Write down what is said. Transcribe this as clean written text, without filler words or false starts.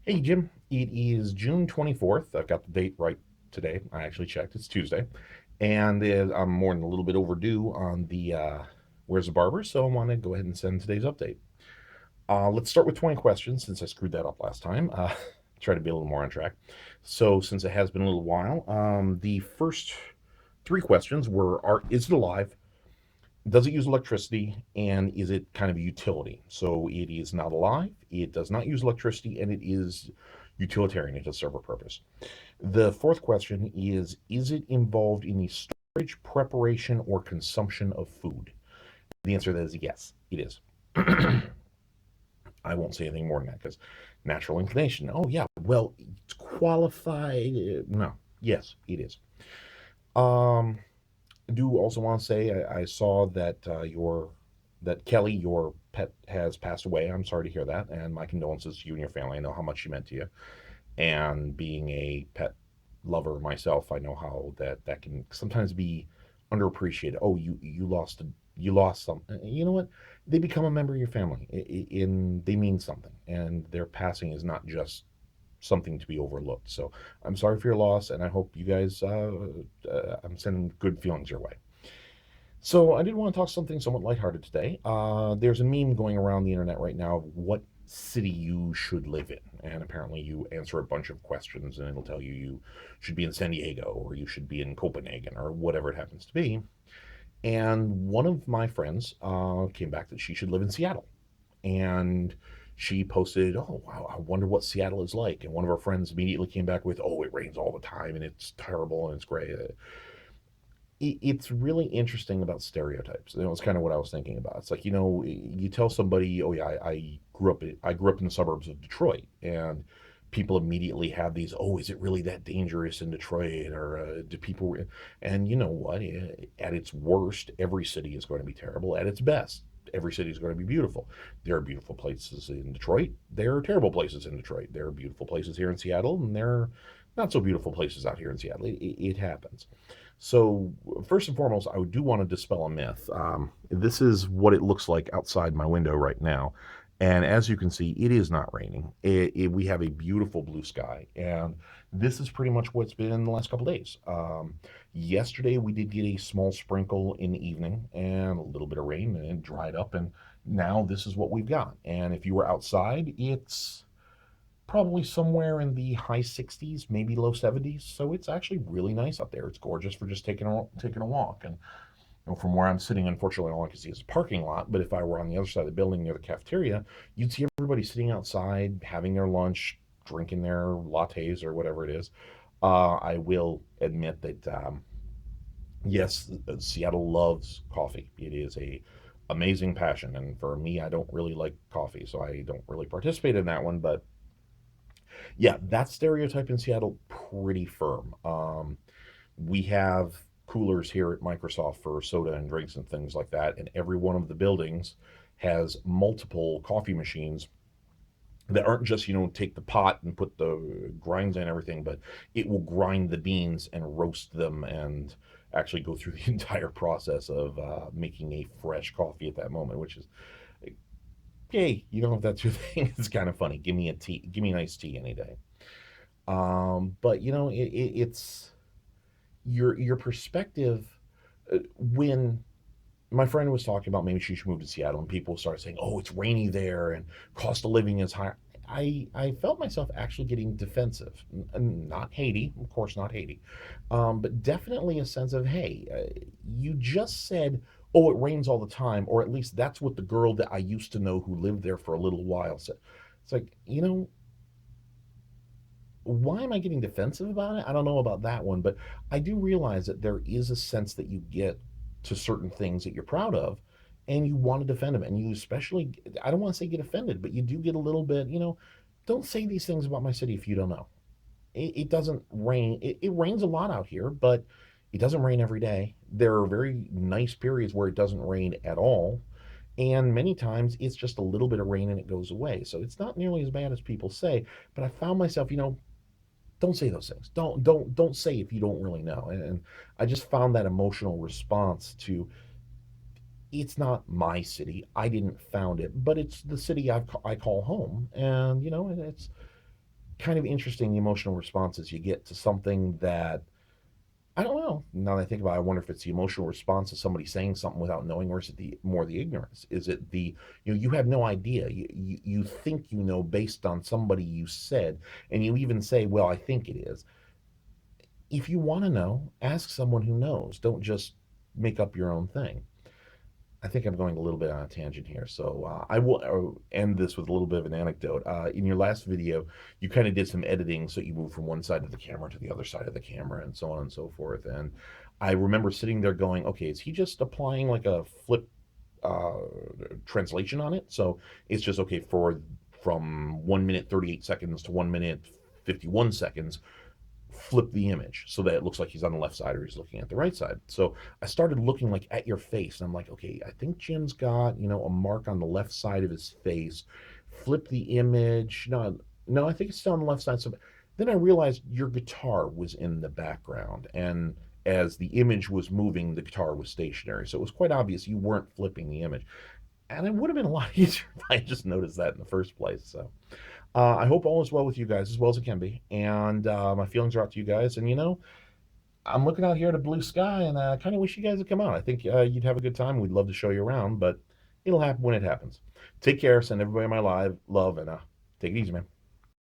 Hey, Jim. It is June 24th. I've got the date right today. I actually checked. It's Tuesday. And I'm more than a little bit overdue on the Where's the Barber? So I want to go ahead and send today's update. Let's start with 20 questions since I screwed that up last time. Try to be a little more on track. So, since it has been a little while, the first three questions Is it alive? Does it use electricity? And is it kind of a utility? So it is not alive, it does not use electricity, and it is utilitarian. It does serve a purpose. The fourth question is it involved in the storage, preparation, or consumption of food? The answer to that is yes, it is. I won't say anything more than that because natural inclination. Oh, yeah, well, it's qualified. No, yes, it is. Um, I do also want to say I saw that that Kelly, your pet, has passed away. I'm sorry to hear that, and my condolences to you and your family. I know how much she meant to you, and being a pet lover myself, I know how that can sometimes be underappreciated. Oh, you lost something. You know what? They become a member of your family. They mean something, and their passing is not just something to be overlooked. So I'm sorry for your loss, and I hope you guys. I'm sending good feelings your way. So I did want to talk something somewhat lighthearted today. There's a meme going around the internet right now of what city you should live in, and apparently you answer a bunch of questions, and it'll tell you you should be in San Diego or you should be in Copenhagen or whatever it happens to be. And one of my friends came back that she should live in Seattle, and she posted, "Oh, wow, I wonder what Seattle is like." And one of her friends immediately came back with, "Oh, it rains all the time and it's terrible and it's great." It's really interesting about stereotypes. It's kind of what I was thinking about. It's like, you tell somebody, "Oh yeah, I grew up in the suburbs of Detroit," and people immediately have these, "Oh, is it really that dangerous in Detroit?" Or do people? And you know what? At its worst, every city is going to be terrible. At its best, every city is going to be beautiful. There are beautiful places in Detroit. There are terrible places in Detroit. There are beautiful places here in Seattle, and there are not so beautiful places out here in Seattle. It happens. So, first and foremost, I do want to dispel a myth. This is what it looks like outside my window right now. And as you can see, it is not raining. We have a beautiful blue sky. And this is pretty much what's been the last couple days. Yesterday, we did get a small sprinkle in the evening and a little bit of rain, and it dried up. And now this is what we've got. And if you were outside, it's probably somewhere in the high 60s, maybe low 70s. So it's actually really nice up there. It's gorgeous for just taking a walk. And from where I'm sitting, unfortunately, all I can see is a parking lot. But if I were on the other side of the building near the cafeteria, you'd see everybody sitting outside, having their lunch, drinking their lattes or whatever it is. I will admit that yes, Seattle loves coffee. It is a amazing passion, and for me, I don't really like coffee, so I don't really participate in that one. But yeah, that stereotype in Seattle pretty firm. We have coolers here at Microsoft for soda and drinks and things like that, and every one of the buildings has multiple coffee machines that aren't just take the pot and put the grinds in and everything, but it will grind the beans and roast them and actually go through the entire process of making a fresh coffee at that moment, which is yay. If that's your thing, it's kind of funny. Give me a nice tea any day. But it's your perspective when my friend was talking about maybe she should move to Seattle, and people started saying, "Oh, it's rainy there, and cost of living is high." I felt myself actually getting defensive, not Haiti, of course, not Haiti, but definitely a sense of, "Hey, you just said." Oh, it rains all the time, or at least that's what the girl that I used to know who lived there for a little while said. It's like, why am I getting defensive about it? I don't know about that one, but I do realize that there is a sense that you get to certain things that you're proud of and you want to defend them. And you especially, I don't want to say get offended, but you do get a little bit, don't say these things about my city if you don't know. It doesn't rain. It rains a lot out here, but it doesn't rain every day. There are very nice periods where it doesn't rain at all. And many times it's just a little bit of rain and it goes away. So it's not nearly as bad as people say. But I found myself, don't say those things. Don't say if you don't really know. And I just found that emotional response to it's not my city. I didn't found it, but it's the city I call home, and it's kind of interesting the emotional responses you get to something that I don't know. Now that I think about it, I wonder if it's the emotional response of somebody saying something without knowing, or is it the more the ignorance? Is it the you have no idea. You think you know based on somebody you said, and you even say, "Well, I think it is." If you want to know, ask someone who knows. Don't just make up your own thing. I think I'm going a little bit on a tangent here, so I will end this with a little bit of an anecdote. In your last video, you kind of did some editing, so you moved from one side of the camera to the other side of the camera, and so on and so forth. And I remember sitting there going, "Okay, is he just applying like a flip uh, translation on it?" So it's just okay for from 1 minute 38 seconds to 1 minute 51 seconds flip the image so that it looks like he's on the left side or he's looking at the right side. So I started looking like at your face, and I'm like, okay, I think Jim's got a mark on the left side of his face. Flip the image. No, no, I think it's still on the left side. So then I realized your guitar was in the background, and as the image was moving, the guitar was stationary. So it was quite obvious you weren't flipping the image. And it would have been a lot easier if I just noticed that in the first place. So I hope all is well with you guys, as well as it can be. And my feelings are out to you guys. And I'm looking out here at a blue sky, and I kind of wish you guys would come out. I think you'd have a good time. We'd love to show you around, but it'll happen when it happens. Take care. Send everybody my live love, and take it easy, man.